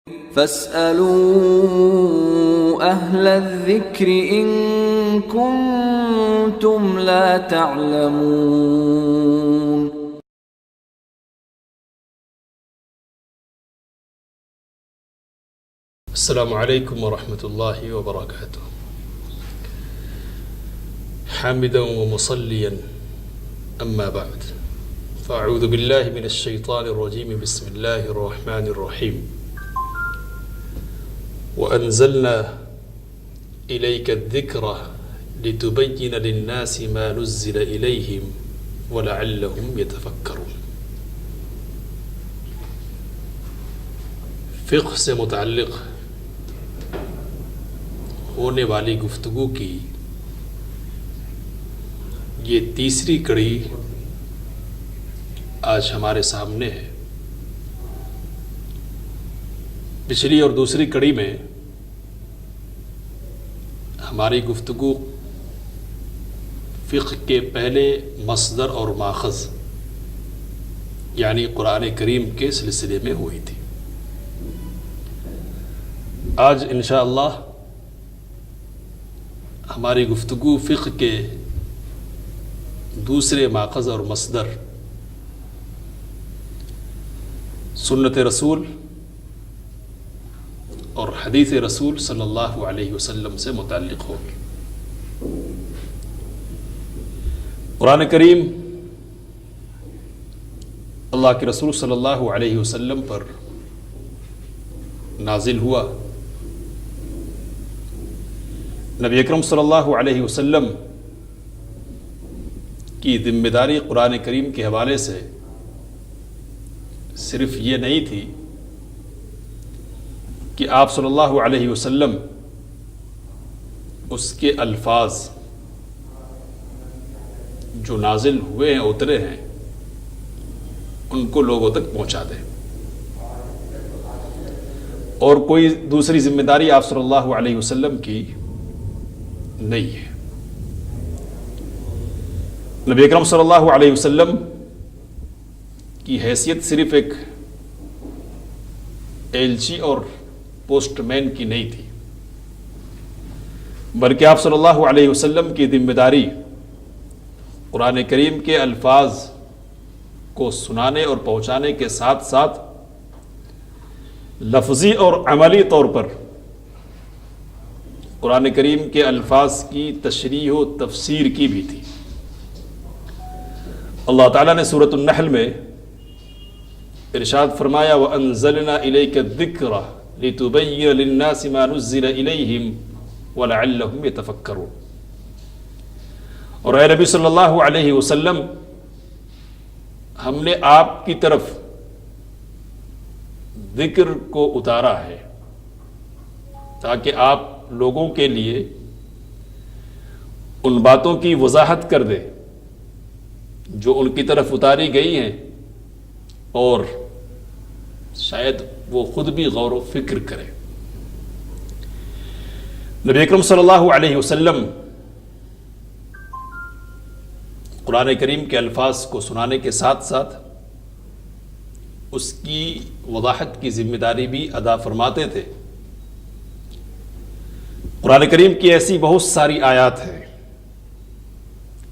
فاسألوا أهل الذكر إن كنتم لا تعلمون. السلام عليكم ورحمة الله وبركاته. حامدا ومصليا أما بعد، فأعوذ بالله من الشيطان الرجيم. بسم الله الرحمن الرحيم. وأنزلنا إليك الذكر لتبين للناس ما نزل إليهم ولعلهم يتفكرون. فقہ سے متعلق ہونے والی گفتگو کی یہ تیسری کڑی آج ہمارے سامنے ہے. پچھلی اور دوسری کڑی میں ہماری گفتگو فقہ کے پہلے مصدر اور ماخذ یعنی قرآن کریم کے سلسلے میں ہوئی تھی. آج انشاءاللہ ہماری گفتگو فقہ کے دوسرے ماخذ اور مصدر سنت رسول اور حدیث رسول صلی اللہ علیہ وسلم سے متعلق ہوگی. قرآن کریم اللہ کے رسول صلی اللہ علیہ وسلم پر نازل ہوا. نبی اکرم صلی اللہ علیہ وسلم کی ذمہ داری قرآن کریم کے حوالے سے صرف یہ نہیں تھی کہ آپ صلی اللہ علیہ وسلم اس کے الفاظ جو نازل ہوئے ہیں اترے ہیں ان کو لوگوں تک پہنچا دیں، اور کوئی دوسری ذمہ داری آپ صلی اللہ علیہ وسلم کی نہیں ہے. نبی اکرم صلی اللہ علیہ وسلم کی حیثیت صرف ایک ایلچی اور پوسٹ مین کی نہیں تھی، بلکہ آپ صلی اللہ علیہ وسلم کی ذمہ داری قرآن کریم کے الفاظ کو سنانے اور پہنچانے کے ساتھ ساتھ لفظی اور عملی طور پر قرآن کریم کے الفاظ کی تشریح و تفسیر کی بھی تھی. اللہ تعالیٰ نے سورۃ النحل میں ارشاد فرمایا وَأَنزَلْنَا إِلَيْكَ الذِّكْرَ لِتُبَيِّنَ لِلنَّاسِ مَا نُزِّلَ إِلَيْهِمْ وَلَعَلَّهُمْ يَتَفَكَّرُونَ. اور اے نبی صلی اللہ علیہ وسلم، ہم نے آپ کی طرف ذکر کو اتارا ہے تاکہ آپ لوگوں کے لیے ان باتوں کی وضاحت کر دے جو ان کی طرف اتاری گئی ہیں، اور شاید وہ خود بھی غور و فکر کرے. نبی اکرم صلی اللہ علیہ وسلم قرآن کریم کے الفاظ کو سنانے کے ساتھ ساتھ اس کی وضاحت کی ذمہ داری بھی ادا فرماتے تھے. قرآن کریم کی ایسی بہت ساری آیات ہیں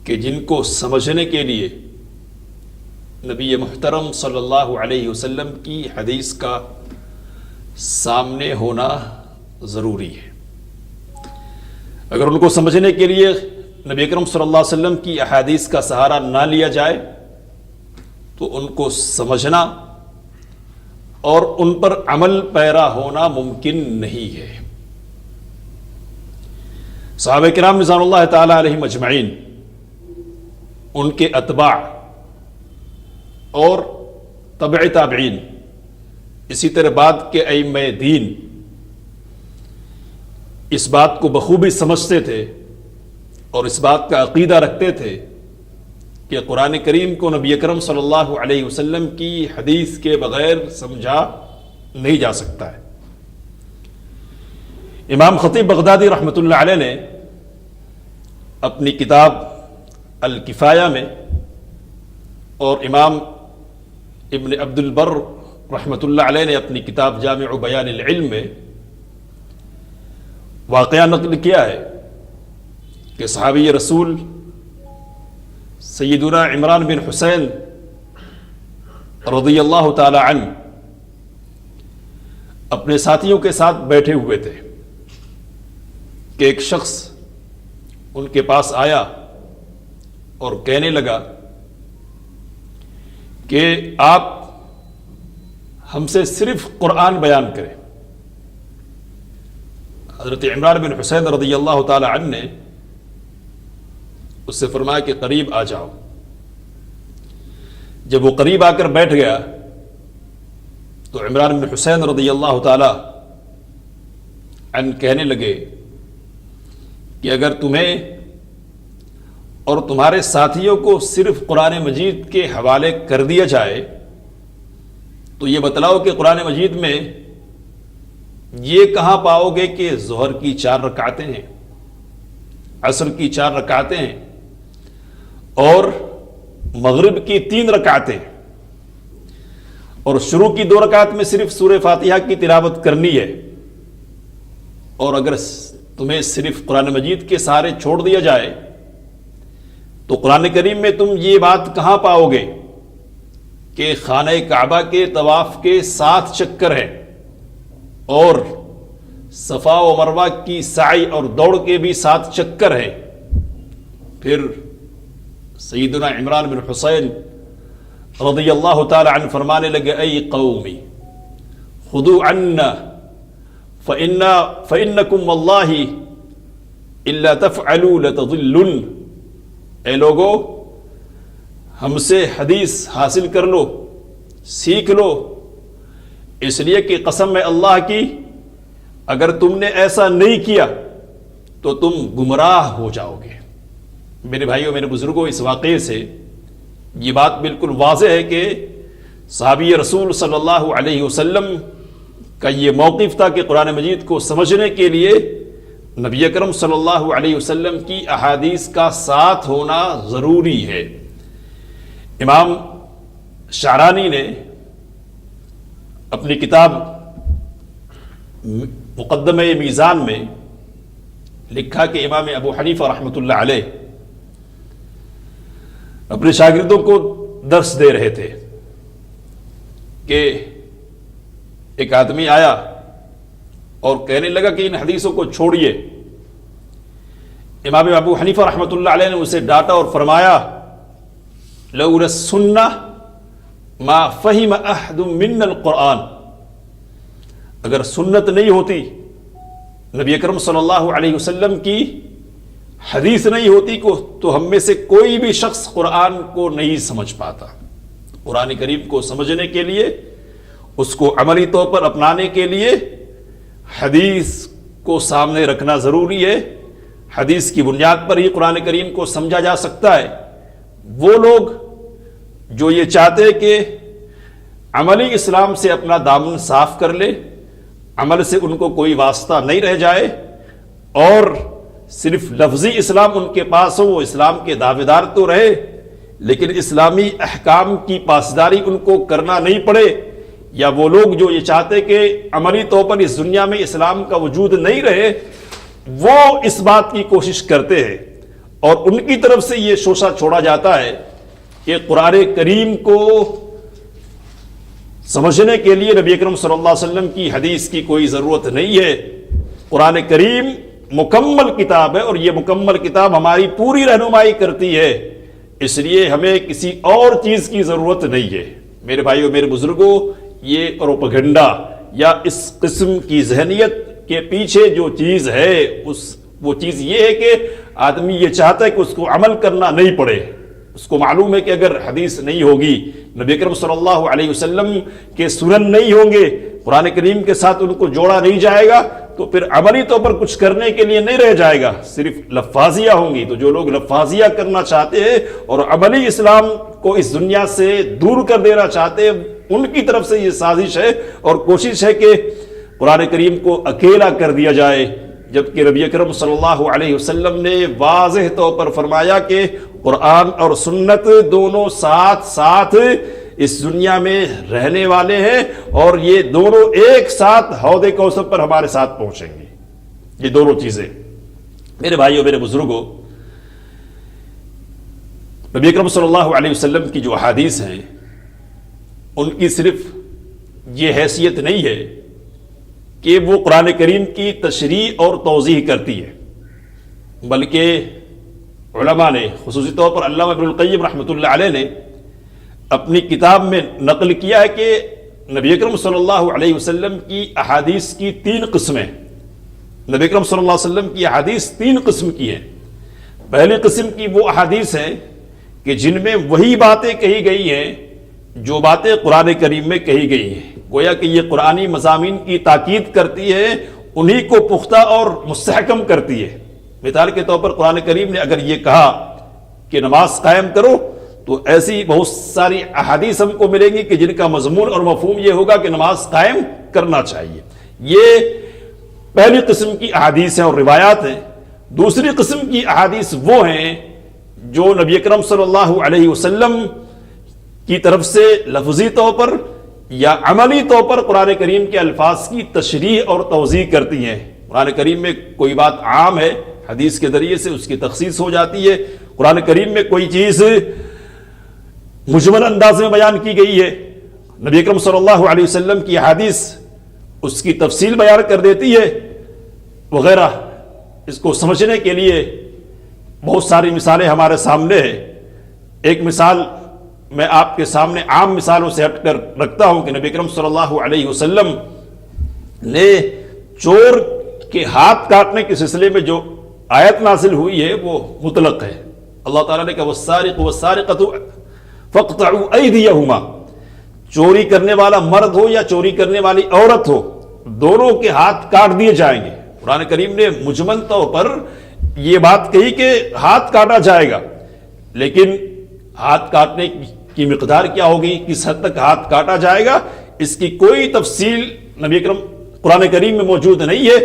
کہ جن کو سمجھنے کے لیے نبی محترم صلی اللہ علیہ وسلم کی حدیث کا سامنے ہونا ضروری ہے. اگر ان کو سمجھنے کے لیے نبی اکرم صلی اللہ علیہ وسلم کی احادیث کا سہارا نہ لیا جائے تو ان کو سمجھنا اور ان پر عمل پیرا ہونا ممکن نہیں ہے. صحابہ کرام رضوان اللہ تعالی علیہم اجمعین، ان کے اتباع اور تبع تابعین، اسی طرح بعد کے ائمہ دین اس بات کو بخوبی سمجھتے تھے اور اس بات کا عقیدہ رکھتے تھے کہ قرآن کریم کو نبی اکرم صلی اللہ علیہ وسلم کی حدیث کے بغیر سمجھا نہیں جا سکتا ہے. امام خطیب بغدادی رحمۃ اللہ علیہ نے اپنی کتاب الکفایہ میں اور امام ابن عبد البر رحمۃ اللہ علیہ نے اپنی کتاب جامع بیان العلم میں واقعہ نقل کیا ہے کہ صحابی رسول سیدنا عمران بن حسین رضی اللہ تعالی عنہ اپنے ساتھیوں کے ساتھ بیٹھے ہوئے تھے کہ ایک شخص ان کے پاس آیا اور کہنے لگا کہ آپ ہم سے صرف قرآن بیان کریں۔ حضرت عمران بن حسین رضی اللہ تعالی عنہ نے اس سے فرمایا کہ قریب آ جاؤ۔ جب وہ قریب آ کر بیٹھ گیا تو عمران بن حسین رضی اللہ تعالی عنہ کہنے لگے کہ اگر تمہیں اور تمہارے ساتھیوں کو صرف قرآن مجید کے حوالے کر دیا جائے تو یہ بتلاؤ کہ قرآن مجید میں یہ کہاں پاؤ گے کہ ظہر کی 4 رکعتیں ہیں، عصر کی 4 رکعتیں ہیں اور مغرب کی 3 رکعتیں، اور شروع کی 2 رکعت میں صرف سورہ فاتحہ کی تلاوت کرنی ہے، اور اگر تمہیں صرف قرآن مجید کے سہارے چھوڑ دیا جائے تو قرآن کریم میں تم یہ بات کہاں پاؤ گے کہ خانہ کعبہ کے طواف کے 7 چکر ہیں اور صفا و مروہ کی سعی اور دوڑ کے بھی 7 چکر ہیں۔ پھر سیدنا عمران بن حسین رضی اللہ تعالی عنہ فرمانے لگے ای قومی خذوا عنا فإنکم واللہ الا تفعلوا لتضلن۔ اے لوگو ہم سے حدیث حاصل کر لو، سیکھ لو، اس لیے کہ قسم ہے اللہ کی اگر تم نے ایسا نہیں کیا تو تم گمراہ ہو جاؤ گے۔ میرے بھائیوں، میرے بزرگوں، اس واقعے سے یہ بات بالکل واضح ہے کہ صحابی رسول صلی اللہ علیہ وسلم کا یہ موقف تھا کہ قرآن مجید کو سمجھنے کے لیے نبی اکرم صلی اللہ علیہ وسلم کی احادیث کا ساتھ ہونا ضروری ہے۔ امام شعرانی نے اپنی کتاب مقدمہ میزان میں لکھا کہ امام ابو حنیفہ رحمۃ اللہ علیہ اپنے شاگردوں کو درس دے رہے تھے کہ ایک آدمی آیا اور کہنے لگا کہ ان حدیثوں کو چھوڑیے۔ امام ابو حنیفہ رحمۃ اللہ علیہ نے اسے ڈانٹا اور فرمایا لولا السنہ ما فہم احد منا القرآن، اگر سنت نہیں ہوتی، نبی اکرم صلی اللہ علیہ وسلم کی حدیث نہیں ہوتی تو ہم میں سے کوئی بھی شخص قرآن کو نہیں سمجھ پاتا۔ قرآن کریم کو سمجھنے کے لیے، اس کو عملی طور پر اپنانے کے لیے حدیث کو سامنے رکھنا ضروری ہے۔ حدیث کی بنیاد پر ہی قرآن کریم کو سمجھا جا سکتا ہے۔ وہ لوگ جو یہ چاہتے کہ عملی اسلام سے اپنا دامن صاف کر لے، عمل سے ان کو کوئی واسطہ نہیں رہ جائے اور صرف لفظی اسلام ان کے پاس ہو، وہ اسلام کے دعوے دار تو رہے لیکن اسلامی احکام کی پاسداری ان کو کرنا نہیں پڑے، یا وہ لوگ جو یہ چاہتے کہ عملی طور پر اس دنیا میں اسلام کا وجود نہیں رہے، وہ اس بات کی کوشش کرتے ہیں اور ان کی طرف سے یہ شوشہ چھوڑا جاتا ہے کہ قرآن کریم کو سمجھنے کے لیے نبی اکرم صلی اللہ علیہ وسلم کی حدیث کی کوئی ضرورت نہیں ہے۔ قرآن کریم مکمل کتاب ہے اور یہ مکمل کتاب ہماری پوری رہنمائی کرتی ہے، اس لیے ہمیں کسی اور چیز کی ضرورت نہیں ہے۔ میرے بھائیوں، میرے بزرگوں، یہ پروپیگنڈا یا اس قسم کی ذہنیت کے پیچھے جو چیز ہے وہ چیز یہ ہے کہ آدمی یہ چاہتا ہے کہ اس کو عمل کرنا نہیں پڑے۔ اس کو معلوم ہے کہ اگر حدیث نہیں ہوگی، نبی اکرم صلی اللہ علیہ وسلم کے سنن نہیں ہوں گے، قرآن کریم کے ساتھ ان کو جوڑا نہیں جائے گا تو پھر عملی طور پر کچھ کرنے کے لیے نہیں رہ جائے گا، صرف لفاظیہ ہوں گی۔ تو جو لوگ لفاظیہ کرنا چاہتے ہیں اور عملی اسلام کو اس دنیا سے دور کر دینا چاہتے ہیں، ان کی طرف سے یہ سازش ہے اور کوشش ہے کہ قرآن کریم کو اکیلا کر دیا جائے، جبکہ نبی اکرم صلی اللہ علیہ وسلم نے واضح طور پر فرمایا کہ قرآن اور سنت دونوں ساتھ ساتھ اس دنیا میں رہنے والے ہیں اور یہ دونوں ایک ساتھ حوض کوثر پر ہمارے ساتھ پہنچیں گے. یہ دونوں چیزیں میرے بھائیوں میرے بزرگوں، نبی اکرم صلی اللہ علیہ وسلم کی جو احادیث ہیں ان کی صرف یہ حیثیت نہیں ہے کہ وہ قرآن کریم کی تشریح اور توضیح کرتی ہے، بلکہ علماء نے خصوصی طور پر علامہ ابن القیم رحمۃ اللہ علیہ نے اپنی کتاب میں نقل کیا ہے کہ نبی اکرم صلی اللہ علیہ وسلم کی احادیث کی 3 قسمیں. نبی اکرم صلی اللہ علیہ وسلم کی احادیث 3 قسم کی ہیں. پہلی قسم کی وہ احادیث ہیں کہ جن میں وہی باتیں کہی گئی ہیں جو باتیں قرآن کریم میں کہی گئی ہیں، گویا کہ یہ قرآنی مضامین کی تاکید کرتی ہے، انہی کو پختہ اور مستحکم کرتی ہے. مثال کے طور پر قرآن کریم نے اگر یہ کہا کہ نماز قائم کرو تو ایسی بہت ساری احادیث ہم کو ملیں گی کہ جن کا مضمون اور مفہوم یہ ہوگا کہ نماز قائم کرنا چاہیے. یہ پہلی قسم کی احادیث ہیں اور روایات ہیں. دوسری قسم کی احادیث وہ ہیں جو نبی اکرم صلی اللہ علیہ وسلم کی طرف سے لفظی طور پر یا عملی طور پر قرآن کریم کے الفاظ کی تشریح اور توضیح کرتی ہیں. قرآن کریم میں کوئی بات عام ہے، حدیث کے ذریعے سے اس کی تخصیص ہو جاتی ہے. قرآن کریم میں کوئی چیز مجمل انداز میں بیان کی گئی ہے، نبی اکرم صلی اللہ علیہ وسلم کی حدیث اس کی تفصیل بیان کر دیتی ہے وغیرہ. اس کو سمجھنے کے لیے بہت ساری مثالیں ہمارے سامنے ہیں. ایک مثال میں آپ کے سامنے عام مثالوں سے ہٹ کر رکھتا ہوں کہ نبی اکرم صلی اللہ علیہ وسلم نے چور کے ہاتھ کاٹنے کے سلسلے میں جو آیت نازل ہوئی ہے وہ مطلق ہے. اللہ تعالیٰ نے کہا والسارق والسارقۃ فاقطعوا ایدیہما، چوری کرنے والا مرد ہو یا چوری کرنے والی عورت ہو، دونوں کے ہاتھ کاٹ دیے جائیں گے. قرآن کریم نے مجمل طور پر یہ بات کہی کہ ہاتھ کاٹا جائے گا، لیکن ہاتھ کاٹنے کی مقدار کیا ہوگی، کس حد تک ہاتھ کاٹا جائے گا، اس کی کوئی تفصیل نبی اکرم قرآن کریم میں موجود نہیں ہے.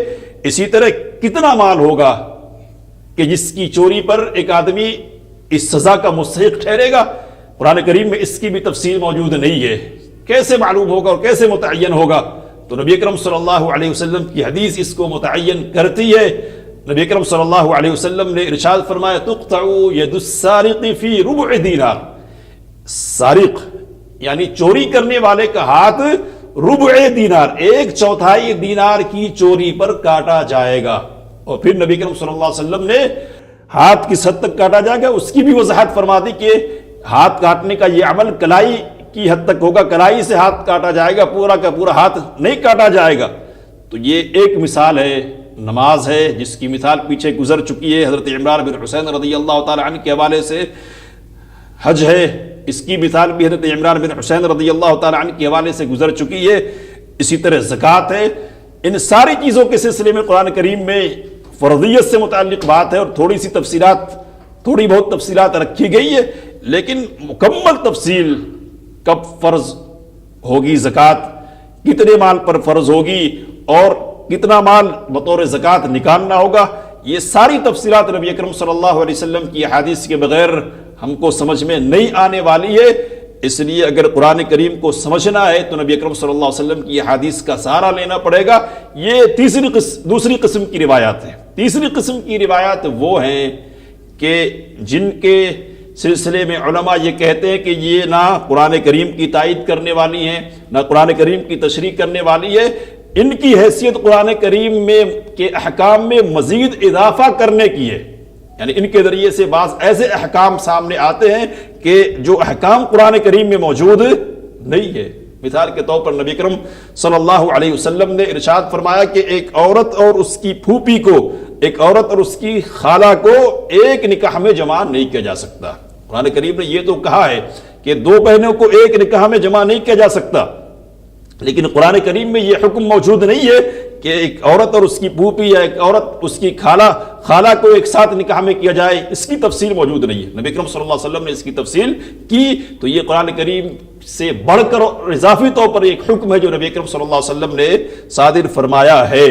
اسی طرح کتنا مال ہوگا کہ جس کی چوری پر ایک آدمی اس سزا کا مستحق ٹھہرے گا، قرآن کریم میں اس کی بھی تفصیل موجود نہیں ہے. کیسے معلوم ہوگا اور کیسے متعین ہوگا؟ تو نبی اکرم صلی اللہ علیہ وسلم کی حدیث اس کو متعین کرتی ہے. نبی اکرم صلی اللہ علیہ وسلم نے ارشاد فرمایا تقطع ید السارق فی ربع دینار، سارق یعنی چوری کرنے والے کا ہاتھ ربع دینار، 1/4 دینار کی چوری پر کاٹا جائے گا. اور پھر نبی اکرم صلی اللہ علیہ وسلم نے ہاتھ کس حد تک کاٹا جائے گا اس کی بھی وضاحت فرما دی کہ ہاتھ کاٹنے کا یہ عمل کلائی کی حد تک ہوگا، کلائی سے ہاتھ کاٹا جائے گا، پورا کا پورا ہاتھ نہیں کاٹا جائے گا. تو یہ ایک مثال ہے. نماز ہے جس کی مثال پیچھے گزر چکی ہے حضرت عمران بن حسین رضی اللہ تعالی عنہ کے حوالے سے. حج ہے، اس کی مثال بھی حضرت عمران بن حسین رضی اللہ تعالی عنہ کے حوالے سے گزر چکی ہے. اسی طرح زکوٰۃ ہے. ان ساری چیزوں کے سلسلے میں قرآن کریم میں فرضیت سے متعلق بات ہے اور تھوڑی بہت تفصیلات رکھی گئی ہے، لیکن مکمل تفصیل کب فرض ہوگی زکوٰۃ، کتنے مال پر فرض ہوگی اور کتنا مال بطور زکوٰۃ نکالنا ہوگا، یہ ساری تفصیلات نبی اکرم صلی اللہ علیہ وسلم کی احادیث کے بغیر ہم کو سمجھ میں نہیں آنے والی ہے. اس لیے اگر قرآن کریم کو سمجھنا ہے تو نبی اکرم صلی اللہ علیہ وسلم کی احادیث کا سہارا لینا پڑے گا. یہ دوسری قسم کی روایات ہیں. تیسری قسم کی روایات وہ ہیں کہ جن کے سلسلے میں علماء یہ کہتے ہیں کہ یہ نہ قرآن کریم کی تائید کرنے والی ہیں نہ قرآن کریم کی تشریح کرنے والی ہے. ان کی حیثیت قرآن کریم میں کے احکام میں مزید اضافہ کرنے کی ہے. یعنی ان کے ذریعے سے بعض ایسے احکام سامنے آتے ہیں کہ جو احکام قرآن کریم میں موجود نہیں ہے. مثال کے طور پر نبی اکرم صلی اللہ علیہ وسلم نے ارشاد فرمایا کہ ایک عورت اور اس کی پھوپھی کو، ایک عورت اور اس کی خالہ کو ایک نکاح میں جمع نہیں کیا جا سکتا. قرآن کریم نے یہ تو کہا ہے کہ 2 بہنوں کو ایک نکاح میں جمع نہیں کیا جا سکتا، لیکن قرآن کریم میں یہ حکم موجود نہیں ہے کہ ایک عورت اور اس کی پھوپھی یا ایک عورت اس کی خالہ کو ایک ساتھ نکاح میں کیا جائے. اس کی تفصیل موجود نہیں ہے. نبی اکرم صلی اللہ علیہ وسلم نے اس کی تفصیل کی. تو یہ قرآن کریم سے بڑھ کر اور اضافی طور پر ایک حکم ہے جو نبی اکرم صلی اللہ علیہ وسلم نے صادر فرمایا ہے.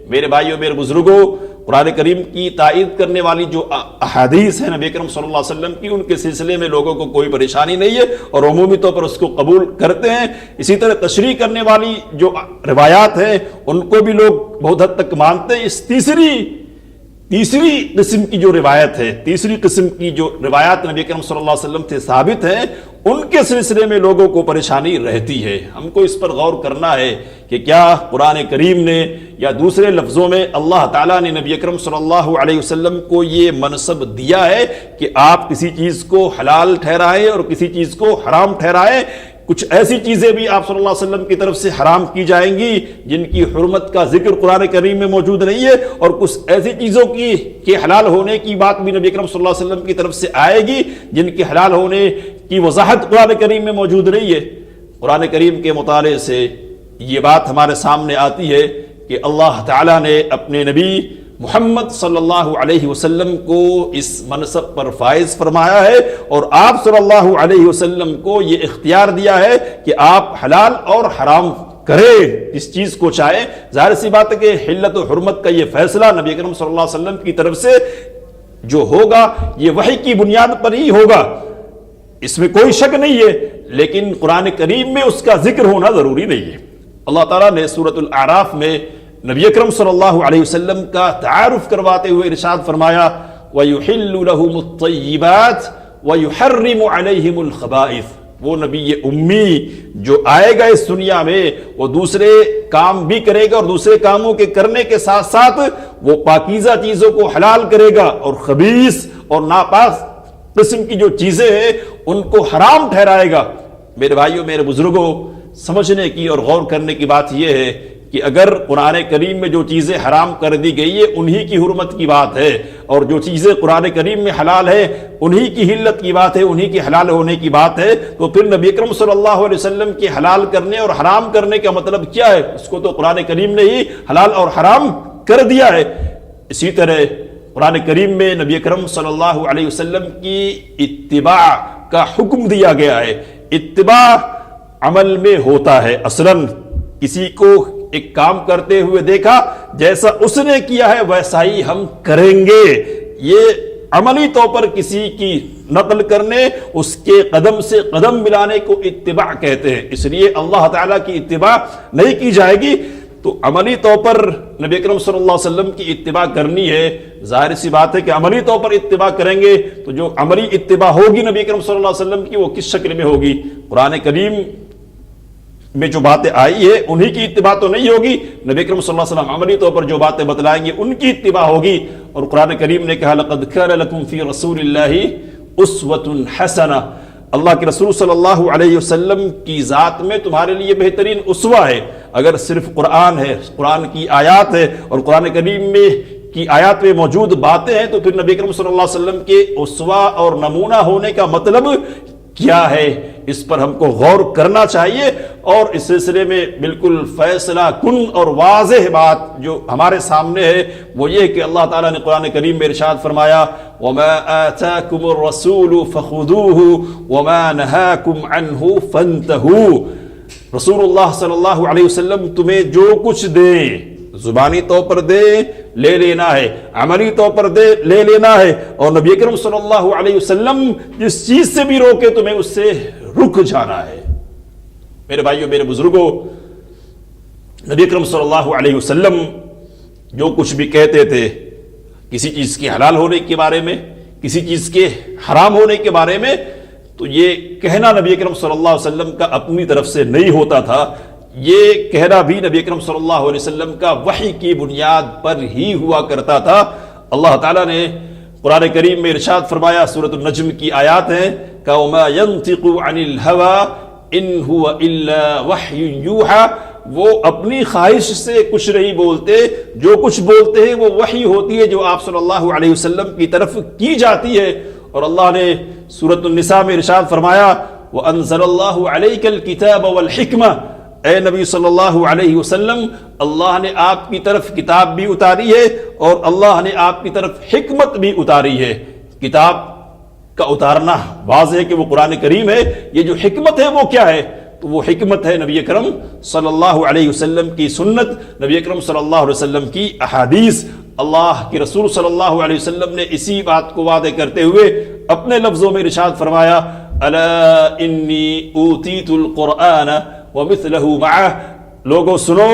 میرے بھائیوں میرے بزرگوں، قرآن کریم کی تائید کرنے والی جو احادیث ہیں نبی اکرم صلی اللہ علیہ وسلم کی، ان کے سلسلے میں لوگوں کو کوئی پریشانی نہیں ہے اور عمومی طور پر اس کو قبول کرتے ہیں۔ اسی طرح تشریح کرنے والی جو روایات ہیں ان کو بھی لوگ بہت حد تک مانتے ہیں۔ اس تیسری قسم کی جو روایت ہے، تیسری قسم کی جو روایات نبی اکرم صلی اللہ علیہ وسلم سے ثابت ہیں، ان کے سلسلے میں لوگوں کو پریشانی رہتی ہے۔ ہم کو اس پر غور کرنا ہے کہ کیا قرآن کریم نے یا دوسرے لفظوں میں اللہ تعالیٰ نے نبی اکرم صلی اللہ علیہ وسلم کو یہ منصب دیا ہے کہ آپ کسی چیز کو حلال ٹھہرائیں اور کسی چیز کو حرام ٹھہرائیں۔ کچھ ایسی چیزیں بھی آپ صلی اللہ علیہ وسلم کی طرف سے حرام کی جائیں گی جن کی حرمت کا ذکر قرآن کریم میں موجود نہیں ہے، اور کچھ ایسی چیزوں کی کہ حلال ہونے کی بات بھی نبی اکرم صلی اللہ علیہ وسلم کی طرف سے آئے گی جن کی حلال ہونے کی وضاحت قرآن کریم میں موجود نہیں ہے۔ قرآن کریم کے مطالعے سے یہ بات ہمارے سامنے آتی ہے کہ اللہ تعالیٰ نے اپنے نبی محمد صلی اللہ علیہ وسلم کو اس منصب پر فائز فرمایا ہے، اور آپ صلی اللہ علیہ وسلم کو یہ اختیار دیا ہے کہ آپ حلال اور حرام کریں اس چیز کو چاہیں۔ ظاہر سی بات ہے کہ حلت و حرمت کا یہ فیصلہ نبی اکرم صلی اللہ علیہ وسلم کی طرف سے جو ہوگا یہ وحی کی بنیاد پر ہی ہوگا، اس میں کوئی شک نہیں ہے، لیکن قرآن کریم میں اس کا ذکر ہونا ضروری نہیں ہے۔ اللہ تعالیٰ نے سورۃ الاعراف میں نبی اکرم صلی اللہ علیہ وسلم کا تعارف کرواتے ہوئے ارشاد فرمایا وَيُحِلُّ لَهُمُ الطَّيِّبَاتِ وَيُحَرِّمُ عَلَيْهِمُ الْخَبَائِثِ۔ وہ نبی امی جو آئے گا اس دنیا میں وہ دوسرے کام بھی کرے گا، اور دوسرے کاموں کے کرنے کے ساتھ ساتھ وہ پاکیزہ چیزوں کو حلال کرے گا، اور خبیث اور ناپاک قسم کی جو چیزیں ہیں ان کو حرام ٹھہرائے گا۔ میرے بھائیوں، میرے بزرگوں، سمجھنے کی اور غور کرنے کی بات یہ ہے کہ اگر قرآن کریم میں جو چیزیں حرام کر دی گئی ہے انہی کی حرمت کی بات ہے، اور جو چیزیں قرآن کریم میں حلال ہے انہی کی حلت کی بات ہے، انہی کی حلال ہونے کی بات ہے، تو پھر نبی اکرم صلی اللہ علیہ وسلم کے حلال کرنے اور حرام کرنے کا مطلب کیا ہے؟ اس کو تو قرآن کریم نے ہی حلال اور حرام کر دیا ہے۔ اسی طرح قرآن کریم میں نبی اکرم صلی اللہ علیہ وسلم کی اتباع کا حکم دیا گیا ہے۔ اتباع عمل میں ہوتا ہے، اصلاً کسی کو ایک کام کرتے ہوئے دیکھا، جیسا اس نے کیا ہے ویسا ہی ہم کریں گے، یہ عملی طور پر کسی کی نقل کرنے، اس کے قدم سے قدم ملانے کو اتباع کہتے ہیں۔ اس لیے اللہ تعالیٰ کی اتباع نہیں کی جائے گی تو عملی طور پر نبی اکرم صلی اللہ علیہ وسلم کی اتباع کرنی ہے۔ ظاہر سی بات ہے کہ عملی طور پر اتباع کریں گے تو جو عملی اتباع ہوگی نبی اکرم صلی اللہ علیہ وسلم کی وہ کس شکل میں ہوگی؟ قرآن کریم میں جو باتیں آئی ہے انہی کی اتباع تو نہیں ہوگی، نبی اکرم صلی اللہ علیہ وسلم عملی طور پر جو باتیں بتلائیں گے ان کی اتباع ہوگی۔ اور قرآن کریم نے کہا لَقَدْ كَانَ لَكُمْ فِي رَسُولِ اللَّهِ أُسْوَةٌ حَسَنَةٌ، اللہ کے رسول صلی اللہ علیہ وسلم کی ذات میں تمہارے لیے بہترین اسوہ ہے۔ اگر صرف قرآن ہے، قرآن کی آیات ہے اور قرآن کریم میں کی آیات میں موجود باتیں ہیں تو پھر نبی اکرم صلی اللہ علیہ وسلم کے اسوہ اور نمونہ ہونے کا مطلب کیا ہے؟ اس پر ہم کو غور کرنا چاہیے، اور اس سلسلے میں بالکل فیصلہ کن اور واضح بات جو ہمارے سامنے ہے وہ یہ کہ اللہ تعالیٰ نے قرآن کریم میں ارشاد فرمایا وَمَا آتَاكُمُ الرَّسُولُ فَخُذُوهُ وَمَا نَهَاكُمْ عَنْهُ فَانْتَهُوا۔ رسول اللہ صلی اللہ علیہ وسلم تمہیں جو کچھ دیں، زبانی طور پر دے لے لینا ہے، عملی طور پر دے لے لینا ہے، اور نبی اکرم صلی اللہ علیہ وسلم جس چیز سے بھی روکے تمہیں اس سے رک جانا ہے۔ میرے بھائیوں، میرے بزرگوں، نبی اکرم صلی اللہ علیہ وسلم جو کچھ بھی کہتے تھے کسی چیز کے حلال ہونے کے بارے میں، کسی چیز کے حرام ہونے کے بارے میں، تو یہ کہنا نبی اکرم صلی اللہ علیہ وسلم کا اپنی طرف سے نہیں ہوتا تھا، یہ کہنا بھی نبی اکرم صلی اللہ علیہ وسلم کا وحی کی بنیاد پر ہی ہوا کرتا تھا۔ اللہ تعالیٰ نے قرآن کریم میں ارشاد فرمایا، سورۃ النجم کی آیات ہیں کہ وَمَا يَنطِقُ عَنِ الْهَوَىٰ إِنْ هُوَ إِلَّا وَحْيٌ يُوحَىٰ، وہ اپنی خواہش سے کچھ نہیں بولتے، جو کچھ بولتے ہیں وہ وحی ہوتی ہے جو آپ صلی اللہ علیہ وسلم کی طرف کی جاتی ہے۔ اور اللہ نے سورۃ النساء میں ارشاد فرمایا وَأَنزَلَ اللَّهُ عَلَيْكَ الْكِتَابَ وَالْحِكْمَةَ، اے نبی صلی اللہ علیہ وسلم اللہ نے آپ کی طرف کتاب بھی اتاری ہے اور اللہ نے آپ کی طرف حکمت بھی اتاری ہے۔ کتاب کا اتارنا واضح ہے کہ وہ قرآن کریم ہے، یہ جو حکمت ہے وہ کیا ہے؟ تو وہ حکمت ہے نبی اکرم صلی اللہ علیہ وسلم کی سنت، نبی اکرم صلی اللہ علیہ وسلم کی احادیث۔ اللہ کے رسول صلی اللہ علیہ وسلم نے اسی بات کو واضح کرتے ہوئے اپنے لفظوں میں ارشاد فرمایا الا انی اوتیت القرآن ومثلہ معہ، لوگوں سنو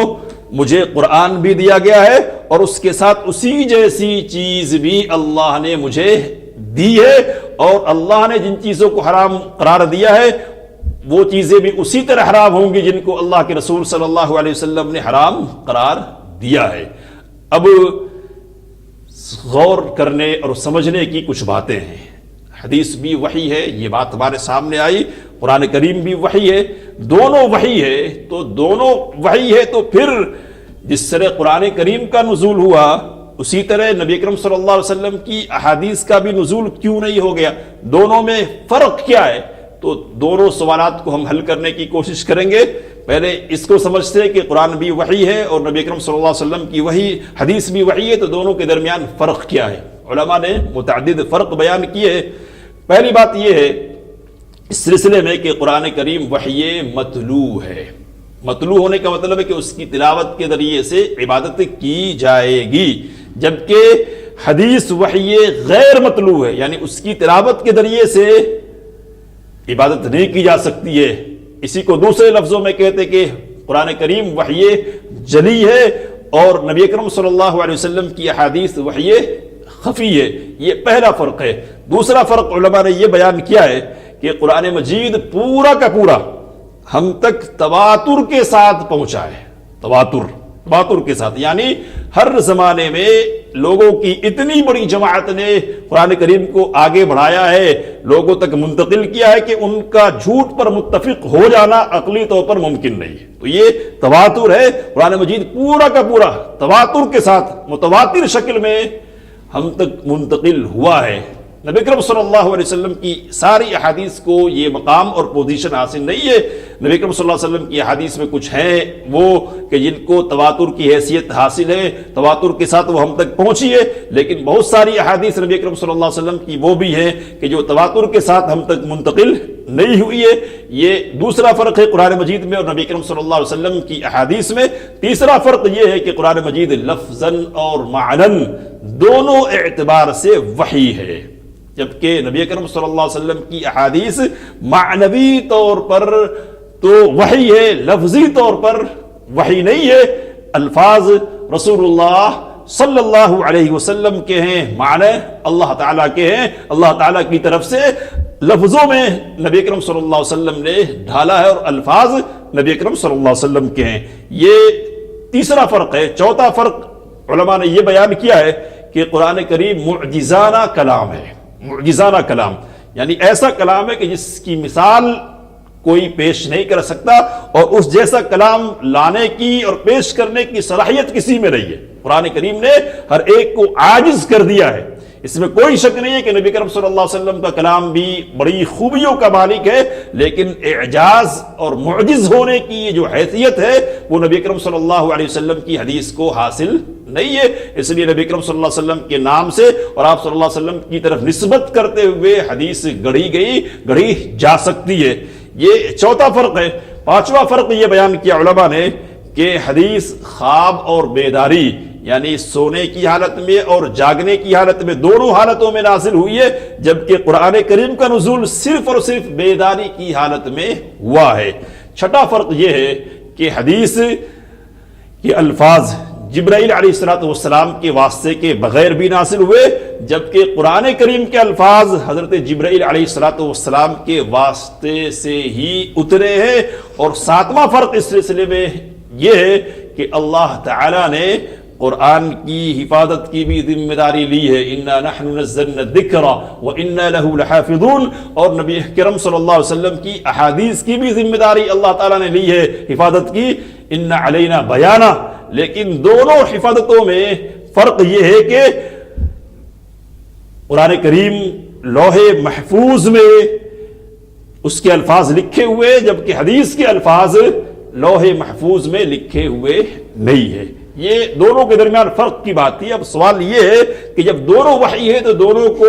مجھے قرآن بھی دیا گیا ہے اور اس کے ساتھ اسی جیسی چیز بھی اللہ نے مجھے دی ہے، اور اللہ نے جن چیزوں کو حرام قرار دیا ہے وہ چیزیں بھی اسی طرح حرام ہوں گی جن کو اللہ کے رسول صلی اللہ علیہ وسلم نے حرام قرار دیا ہے۔ اب غور کرنے اور سمجھنے کی کچھ باتیں ہیں۔ حدیث بھی وحی ہے، یہ بات ہمارے سامنے آئی، قرآن کریم بھی وحی ہے، دونوں وحی ہے، تو دونوں وحی ہے تو پھر جس طرح قرآن کریم کا نزول ہوا اسی طرح نبی اکرم صلی اللہ علیہ وسلم کی احادیث کا بھی نزول کیوں نہیں ہو گیا؟ دونوں میں فرق کیا ہے؟ تو دونوں سوالات کو ہم حل کرنے کی کوشش کریں گے۔ پہلے اس کو سمجھتے ہیں کہ قرآن بھی وحی ہے اور نبی اکرم صلی اللہ علیہ وسلم کی وحی حدیث بھی وحی ہے، تو دونوں کے درمیان فرق کیا ہے؟ علماء نے متعدد فرق بیان کیے۔ پہلی بات یہ ہے اس سلسلے میں کہ قرآن کریم وحی متلو ہے۔ متلو ہونے کا مطلب ہے کہ اس کی تلاوت کے ذریعے سے عبادت کی جائے گی، جبکہ حدیث وحی غیر متلو ہے، یعنی اس کی تلاوت کے ذریعے سے عبادت نہیں کی جا سکتی ہے۔ اسی کو دوسرے لفظوں میں کہتے کہ قرآن کریم وحی جلی ہے اور نبی اکرم صلی اللہ علیہ وسلم کی احادیث وحی خفی ہے۔ یہ پہلا فرق ہے۔ دوسرا فرق علماء نے یہ بیان کیا ہے کہ قرآن مجید پورا کا پورا ہم تک تواتر کے ساتھ پہنچا ہے۔ تواتر کے ساتھ، یعنی ہر زمانے میں لوگوں کی اتنی بڑی جماعت نے قرآن کریم کو آگے بڑھایا ہے، لوگوں تک منتقل کیا ہے کہ ان کا جھوٹ پر متفق ہو جانا عقلی طور پر ممکن نہیں ہے۔ تو یہ تواتر ہے، قرآن مجید پورا کا پورا تواتر کے ساتھ متواتر شکل میں ہم تک منتقل ہوا ہے۔ نبی اکرم صلی اللہ علیہ وسلم کی ساری احادیث کو یہ مقام اور پوزیشن حاصل نہیں ہے۔ نبی اکرم صلی اللہ علیہ وسلم کی احادیث میں کچھ ہیں وہ کہ جن کو تواتر کی حیثیت حاصل ہے، تواتر کے ساتھ وہ ہم تک پہنچی ہے، لیکن بہت ساری احادیث نبی اکرم صلی اللہ علیہ وسلم کی وہ بھی ہیں کہ جو تواتر کے ساتھ ہم تک منتقل نہیں ہوئی ہے۔ یہ دوسرا فرق ہے قرآن مجید میں اور نبی اکرم صلی اللہ علیہ وسلم کی احادیث میں۔ تیسرا فرق یہ ہے کہ قرآن مجید لفظاً اور معناً دونوں اعتبار سے وحی ہے، جبکہ نبی اکرم صلی اللہ علیہ وسلم کی احادیث معنوی طور پر تو وحی ہے، لفظی طور پر وحی نہیں ہے۔ الفاظ رسول اللہ صلی اللہ علیہ وسلم کے ہیں، معنی اللہ تعالیٰ کے ہیں، اللہ تعالیٰ کی طرف سے لفظوں میں نبی اکرم صلی اللہ علیہ وسلم نے ڈھالا ہے اور الفاظ نبی اکرم صلی اللہ علیہ وسلم کے ہیں۔ یہ تیسرا فرق ہے۔ چوتھا فرق علماء نے یہ بیان کیا ہے کہ قرآن کریم معجزانہ کلام ہے۔ معجزانہ کلام یعنی ایسا کلام ہے کہ جس کی مثال کوئی پیش نہیں کر سکتا، اور اس جیسا کلام لانے کی اور پیش کرنے کی صلاحیت کسی میں نہیں ہے۔ قرآن کریم نے ہر ایک کو عاجز کر دیا ہے۔ اس میں کوئی شک نہیں ہے کہ نبی کریم صلی اللہ علیہ وسلم کا کلام بھی بڑی خوبیوں کا مالک ہے، لیکن اعجاز اور معجز ہونے کی جو حیثیت ہے وہ نبی کریم صلی اللہ علیہ وسلم کی حدیث کو حاصل نہیں ہے۔ اس لیے نبی کریم صلی اللہ علیہ وسلم کے نام سے اور آپ صلی اللہ علیہ وسلم کی طرف نسبت کرتے ہوئے حدیث گڑھی جا سکتی ہے۔ یہ چوتھا فرق ہے۔ پانچواں فرق یہ بیان کیا علماء نے کہ حدیث خواب اور بیداری یعنی سونے کی حالت میں اور جاگنے کی حالت میں، دونوں حالتوں میں نازل ہوئی ہے، جبکہ قرآن کریم کا نزول صرف اور صرف بیداری کی حالت میں ہوا ہے۔ چھٹا فرق یہ ہے کہ حدیث کے الفاظ جبرائیل علیہ السلام کے واسطے کے بغیر بھی نازل ہوئے، جبکہ قرآن کریم کے الفاظ حضرت جبرائیل علیہ السلام کے واسطے سے ہی اترے ہیں۔ اور ساتواں فرق اس سلسلے میں یہ ہے کہ اللہ تعالی نے قرآن کی حفاظت کی بھی ذمہ داری لی ہے۔ اِنَّا نَحْنُ نَزَّلْنَا الذِّكْرَ وَإِنَّا لَهُ لَحَافِظُونَ، اور نبی کرم صلی اللہ علیہ وسلم کی احادیث کی بھی ذمہ داری اللہ تعالیٰ نے لی ہے حفاظت کی۔ اِنَّ عَلَيْنَا بَيَانَ، لیکن دونوں حفاظتوں میں فرق یہ ہے کہ قرآن کریم لوح محفوظ میں اس کے الفاظ لکھے ہوئے، جبکہ حدیث کے الفاظ لوح محفوظ میں لکھے ہوئے نہیں ہے۔ یہ دونوں کے درمیان فرق کی بات تھی۔ اب سوال یہ ہے کہ جب دونوں وحی ہے تو دونوں کو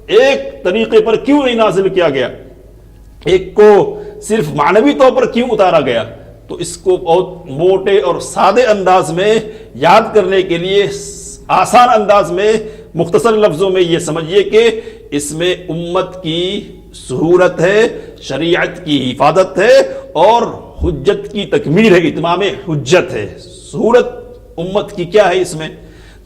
ایک طریقے پر کیوں نہیں نازل کیا گیا، ایک کو صرف معنوی طور پر کیوں اتارا گیا؟ تو اس کو بہت موٹے اور سادے انداز میں یاد کرنے کے لیے آسان انداز میں مختصر لفظوں میں یہ سمجھیے کہ اس میں امت کی سہولت ہے، شریعت کی حفاظت ہے اور حجت کی تکمیل ہے، اتمام حجت ہے۔ سہولت امت کی کیا ہے اس میں؟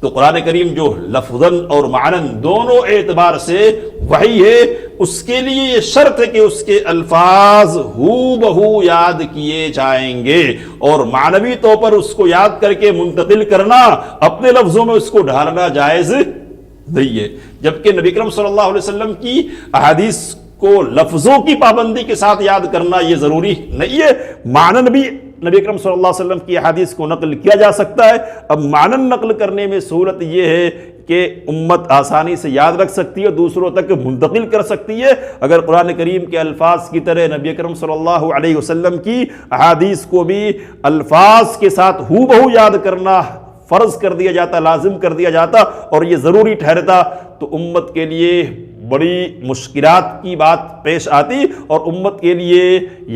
تو قرآن کریم جو لفظاً اور معناً دونوں اعتبار سے وحی ہے، اس کے لیے یہ شرط ہے کہ اس کے الفاظ ہو بہو یاد کیے جائیں گے، اور معنوی طور پر اس کو یاد کر کے منتقل کرنا، اپنے لفظوں میں اس کو ڈھالنا جائز نہیں ہے۔ جبکہ نبی اکرم صلی اللہ علیہ وسلم کی احادیث کو لفظوں کی پابندی کے ساتھ یاد کرنا یہ ضروری نہیں ہے، معنن بھی نبی اکرم صلی اللہ علیہ وسلم کی احادیث کو نقل کیا جا سکتا ہے۔ اب معنن نقل کرنے میں سہولت یہ ہے کہ امت آسانی سے یاد رکھ سکتی ہے، دوسروں تک منتقل کر سکتی ہے۔ اگر قرآن کریم کے الفاظ کی طرح نبی اکرم صلی اللہ علیہ وسلم کی احادیث کو بھی الفاظ کے ساتھ ہو بہو یاد کرنا فرض کر دیا جاتا، لازم کر دیا جاتا اور یہ ضروری ٹھہرتا، تو امت کے لیے بڑی مشکلات کی بات پیش آتی اور امت کے لیے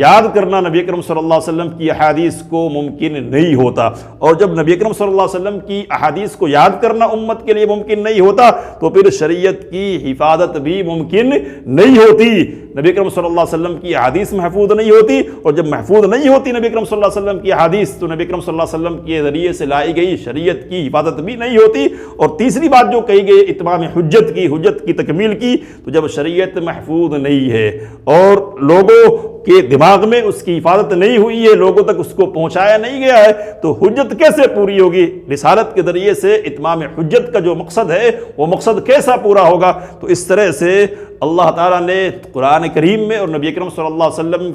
یاد کرنا نبی اکرم صلی اللہ علیہ وسلم کی احادیث کو ممکن نہیں ہوتا۔ اور جب نبی اکرم صلی اللہ علیہ وسلم کی احادیث کو یاد کرنا امت کے لیے ممکن نہیں ہوتا تو پھر شریعت کی حفاظت بھی ممکن نہیں ہوتی۔ نبی اکرم صلی اللہ علیہ وسلم کی احادیث محفوظ نہیں ہوتی، اور جب محفوظ نہیں ہوتی نبی اکرم صلی اللہ علیہ وسلم کی احادیث تو نبی اکرم صلی اللہ علیہ وسلم کے ذریعے سے لائی گئی شریعت کی حفاظت بھی نہیں ہوتی۔ اور تیسری بات جو کہی گئی اتمام حجت کی تکمیل کی، تو جب شریعت محفوظ نہیں ہے اور لوگوں کے دماغ میں اس کی حفاظت نہیں ہوئی ہے، لوگوں تک اس کو پہنچایا نہیں گیا ہے، تو حجت کیسے پوری ہوگی؟ رسالت کے ذریعے سے اتمام حجت کا جو مقصد ہے وہ مقصد کیسا پورا ہوگا؟ تو اس طرح سے اللہ تعالیٰ نے قرآن کریم میں اور نبی اکرم صلی اللہ علیہ وسلم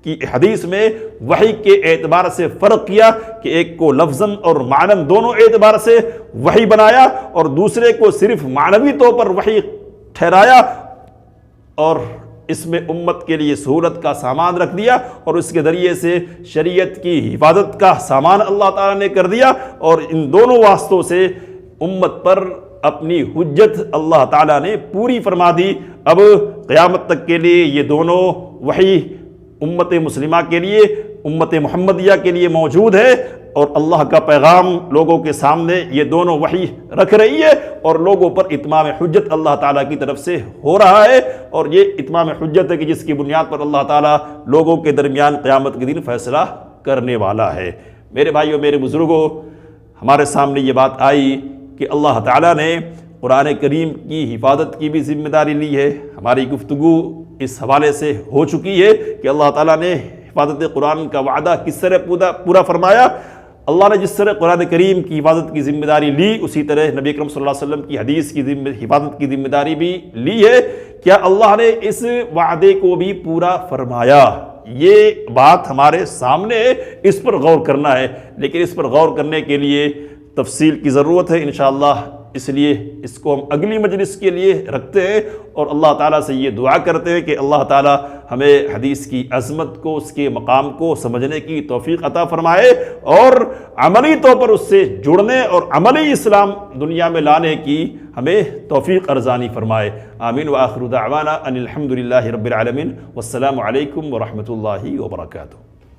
کی حدیث میں وحی کے اعتبار سے فرق کیا کہ ایک کو لفظاً اور معناً دونوں اعتبار سے وحی بنایا اور دوسرے کو صرف معنوی طور پر وحی ٹھہرایا، اور اس میں امت کے لیے سہولت کا سامان رکھ دیا اور اس کے ذریعے سے شریعت کی حفاظت کا سامان اللہ تعالیٰ نے کر دیا، اور ان دونوں واسطوں سے امت پر اپنی حجت اللہ تعالیٰ نے پوری فرما دی۔ اب قیامت تک کے لیے یہ دونوں وحی امت مسلمہ کے لیے، امت محمدیہ کے لیے موجود ہے، اور اللہ کا پیغام لوگوں کے سامنے یہ دونوں وحی رکھ رہی ہے، اور لوگوں پر اتمام حجت اللہ تعالیٰ کی طرف سے ہو رہا ہے، اور یہ اتمام حجت ہے کہ جس کی بنیاد پر اللہ تعالیٰ لوگوں کے درمیان قیامت کے دن فیصلہ کرنے والا ہے۔ میرے بھائیوں، میرے بزرگوں، ہمارے سامنے یہ بات آئی کہ اللہ تعالیٰ نے قرآن کریم کی حفاظت کی بھی ذمہ داری لی ہے۔ ہماری گفتگو اس حوالے سے ہو چکی ہے کہ اللہ تعالیٰ نے حفاظت قرآن کا وعدہ کس طرح پورا فرمایا۔ اللہ نے جس طرح قرآن کریم کی حفاظت کی ذمہ داری لی، اسی طرح نبی اکرم صلی اللہ علیہ وسلم کی حدیث کی حفاظت کی ذمہ داری بھی لی ہے۔ کیا اللہ نے اس وعدے کو بھی پورا فرمایا؟ یہ بات ہمارے سامنے ہے، اس پر غور کرنا ہے، لیکن اس پر غور کرنے کے لیے تفصیل کی ضرورت ہے انشاءاللہ، اس لیے اس کو ہم اگلی مجلس کے لیے رکھتے ہیں، اور اللہ تعالیٰ سے یہ دعا کرتے ہیں کہ اللہ تعالیٰ ہمیں حدیث کی عظمت کو، اس کے مقام کو سمجھنے کی توفیق عطا فرمائے، اور عملی طور پر اس سے جڑنے اور عملی اسلام دنیا میں لانے کی ہمیں توفیق ارزانی فرمائے۔ آمین وآخر دعوانا ان الحمد للہ رب العالمین، والسلام علیکم ورحمۃ اللہ وبرکاتہ۔